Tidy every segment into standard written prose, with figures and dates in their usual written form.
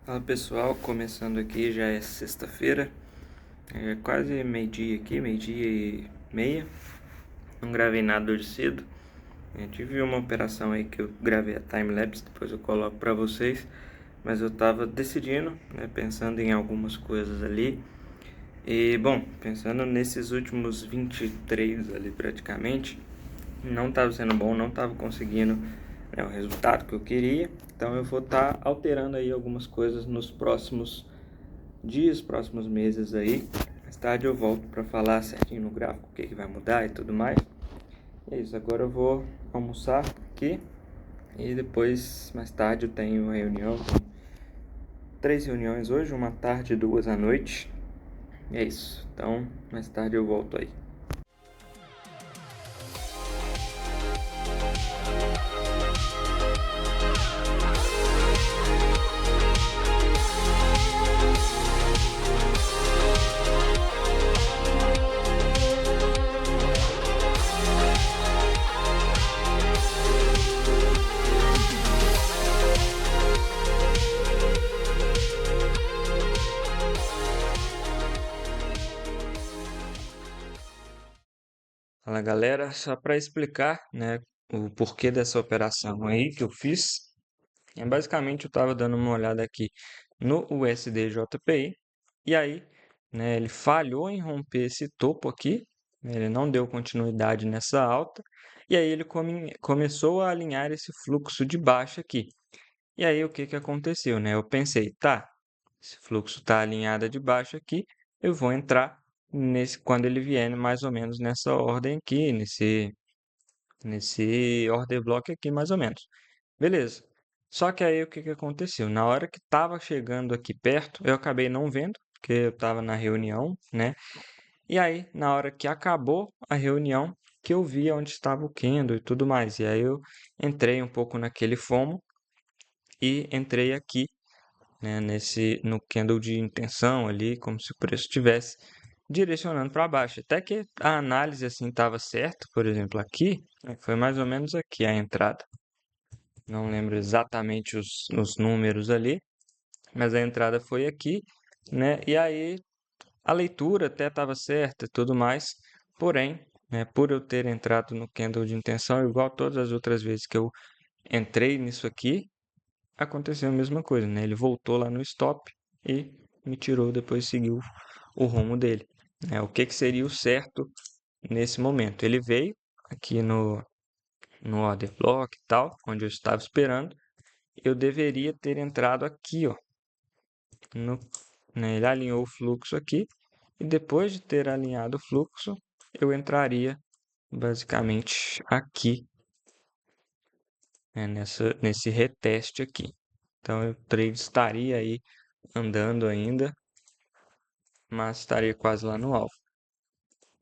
Fala pessoal, começando aqui, já é sexta-feira, é quase meio-dia aqui, meio-dia e meia. Não gravei nada hoje cedo. Tive uma operação aí que eu gravei a timelapse, depois eu coloco pra vocês. Mas eu tava decidindo, né, pensando em algumas coisas ali. E bom, pensando nesses últimos 23 ali praticamente, não tava sendo bom, não tava conseguindo, né, o resultado que eu queria. Então eu vou estar alterando aí algumas coisas nos próximos dias, próximos meses aí. Mais tarde eu volto para falar certinho no gráfico o que vai mudar e tudo mais. E é isso, agora eu vou almoçar aqui e depois, mais tarde, eu tenho uma reunião. 3 reuniões hoje, uma tarde e 2 à noite. E é isso, então mais tarde eu volto aí. Fala galera, só para explicar, né, o porquê dessa operação aí que eu fiz. Basicamente eu estava dando uma olhada aqui no USDJPI e aí, né, ele falhou em romper esse topo aqui, né, ele não deu continuidade nessa alta e aí ele começou a alinhar esse fluxo de baixa aqui. E aí o que que aconteceu, né? Eu pensei, tá, esse fluxo está alinhado de baixo aqui, eu vou entrar nesse quando ele vier mais ou menos nessa ordem aqui, nesse order block aqui mais ou menos. Beleza. Só que aí o que que aconteceu? Na hora que estava chegando aqui perto, eu acabei não vendo, porque eu estava na reunião, né? E aí, na hora que acabou a reunião, que eu vi onde estava o candle e tudo mais. E aí eu entrei um pouco naquele FOMO e entrei aqui, né, no candle de intenção ali, como se o preço estivesse direcionando para baixo. Até que a análise assim estava certa, por exemplo, aqui, né, foi mais ou menos aqui a entrada. Não lembro exatamente os números ali, mas a entrada foi aqui, né? E aí a leitura até estava certa e tudo mais, porém, né, por eu ter entrado no candle de intenção, igual todas as outras vezes que eu entrei nisso aqui, aconteceu a mesma coisa, né? Ele voltou lá no stop e me tirou, depois seguiu o rumo dele, né? O que que seria o certo nesse momento? Ele veio aqui no order block e tal, onde eu estava esperando, eu deveria ter entrado aqui, ó, no, né, ele alinhou o fluxo aqui, e depois de ter alinhado o fluxo, eu entraria basicamente aqui, né, nesse reteste aqui. Então, o trade estaria aí andando ainda, mas estaria quase lá no alvo.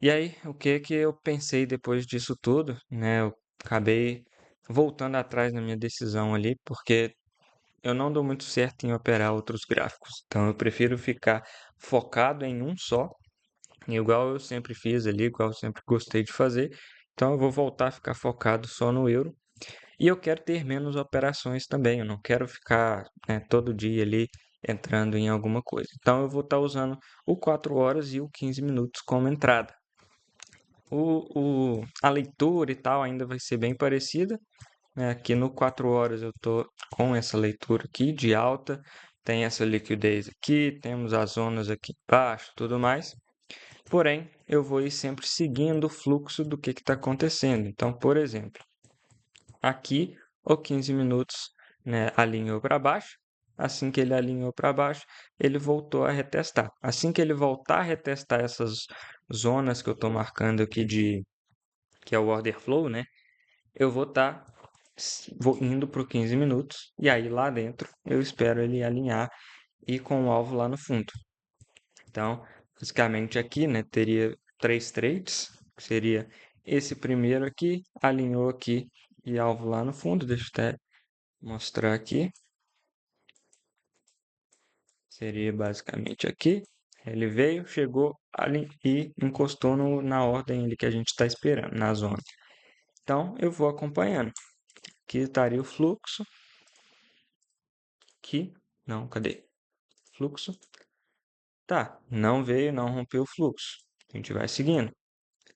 E aí, o que que eu pensei depois disso tudo, né? Eu acabei voltando atrás na minha decisão ali, porque eu não dou muito certo em operar outros gráficos. Então, eu prefiro ficar focado em um só, igual eu sempre fiz ali, igual eu sempre gostei de fazer. Então, eu vou voltar a ficar focado só no euro. E eu quero ter menos operações também. Eu não quero ficar, né, todo dia ali entrando em alguma coisa. Então, eu vou estar usando o 4 horas e o 15 minutos como entrada. A leitura e tal ainda vai ser bem parecida, né? Aqui no 4 horas eu estou com essa leitura aqui de alta, tem essa liquidez aqui, temos as zonas aqui embaixo, tudo mais. Porém, eu vou ir sempre seguindo o fluxo do que está acontecendo. Então, por exemplo, aqui o 15 minutos, né, alinhou para baixo. Assim que ele alinhou para baixo, ele voltou a retestar. Assim que ele voltar a retestar essas zonas que eu estou marcando aqui que é o order flow, né? Eu vou estar indo para o 15 minutos e aí lá dentro eu espero ele alinhar e com o alvo lá no fundo. Então, basicamente aqui, né, teria 3 trades, que seria esse primeiro aqui, alinhou aqui e alvo lá no fundo. Deixa eu até mostrar aqui. Seria basicamente aqui. Ele veio, chegou ali e encostou na ordem ali que a gente está esperando, na zona. Então, eu vou acompanhando. Aqui estaria o fluxo. Aqui, não, cadê? fluxo. Tá, não veio, não rompeu o fluxo. A gente vai seguindo.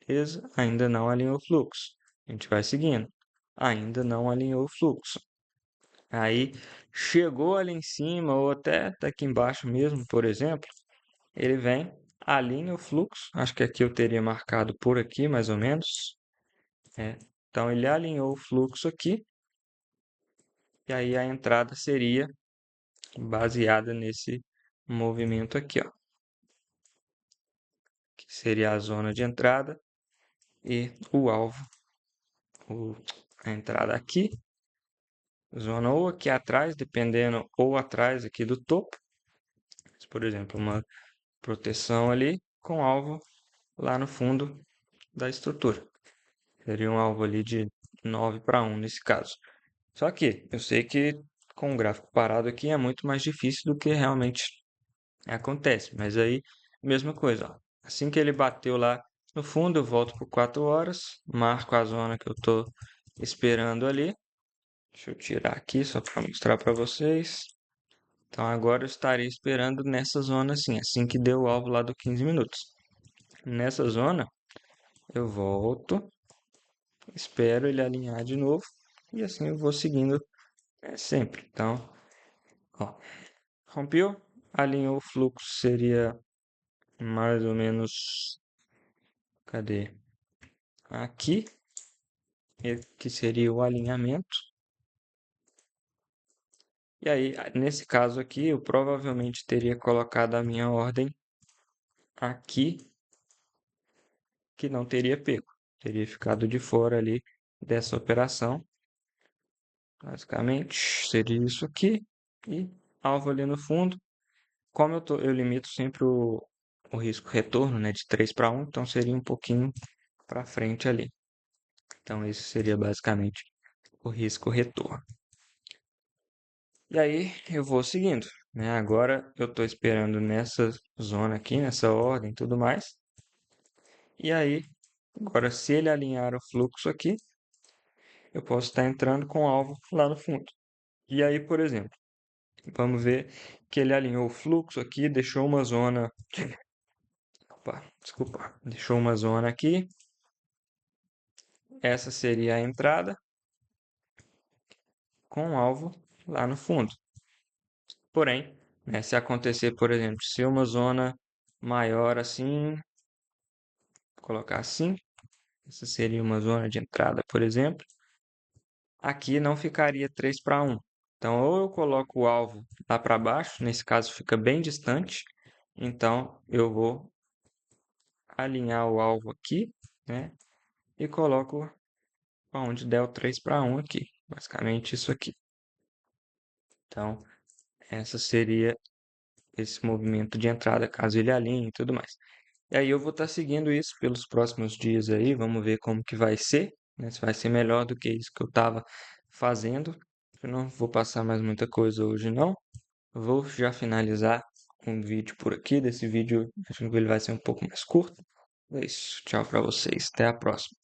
Beleza? Ainda não alinhou o fluxo. A gente vai seguindo. Ainda não alinhou o fluxo. Aí chegou ali em cima ou até aqui embaixo mesmo, por exemplo, ele vem, alinha o fluxo. Acho que aqui eu teria marcado por aqui, mais ou menos. Então ele alinhou o fluxo aqui. E aí a entrada seria baseada nesse movimento aqui, ó, que seria a zona de entrada e o alvo, a entrada aqui, zona ou aqui atrás, dependendo, ou atrás aqui do topo, por exemplo, uma proteção ali com alvo lá no fundo da estrutura. Seria um alvo ali de 9-1 nesse caso. Só que eu sei que com o gráfico parado aqui é muito mais difícil do que realmente acontece. Mas aí, mesma coisa, ó. Assim que ele bateu lá no fundo, eu volto por 4 horas, marco a zona que eu estou esperando ali. Deixa eu tirar aqui só para mostrar para vocês. Então agora eu estarei esperando nessa zona assim que deu o alvo lá do 15 minutos. Nessa zona, eu volto, espero ele alinhar de novo e assim eu vou seguindo sempre. Então, ó, rompeu, alinhou o fluxo, seria mais ou menos, cadê? Aqui, que seria o alinhamento. E aí, nesse caso aqui, eu provavelmente teria colocado a minha ordem aqui, que não teria pego. Teria ficado de fora ali dessa operação. Basicamente, seria isso aqui. E alvo ali no fundo. Como eu limito sempre o risco retorno, né, de 3-1, então seria um pouquinho para frente ali. Então, esse seria basicamente o risco retorno. E aí eu vou seguindo, né? Agora eu estou esperando nessa zona aqui, nessa ordem e tudo mais. E aí, agora se ele alinhar o fluxo aqui, eu posso estar entrando com o alvo lá no fundo. E aí, por exemplo, vamos ver que ele alinhou o fluxo aqui, deixou uma zona. Opa, desculpa, deixou uma zona aqui. Essa seria a entrada com o alvo lá no fundo. Porém, né, se acontecer, por exemplo, se uma zona maior assim, vou colocar assim, essa seria uma zona de entrada, por exemplo. Aqui não ficaria 3-1. Então, ou eu coloco o alvo lá para baixo, nesse caso fica bem distante. Então, eu vou alinhar o alvo aqui, né? E coloco onde der o 3-1 aqui. Basicamente isso aqui. Então, essa seria esse movimento de entrada, caso ele alinhe e tudo mais. E aí eu vou estar seguindo isso pelos próximos dias aí, vamos ver como que vai ser, né? Se vai ser melhor do que isso que eu estava fazendo. Eu não vou passar mais muita coisa hoje não. Vou já finalizar um vídeo por aqui. Desse vídeo, acho que ele vai ser um pouco mais curto. É isso. Tchau para vocês. Até a próxima.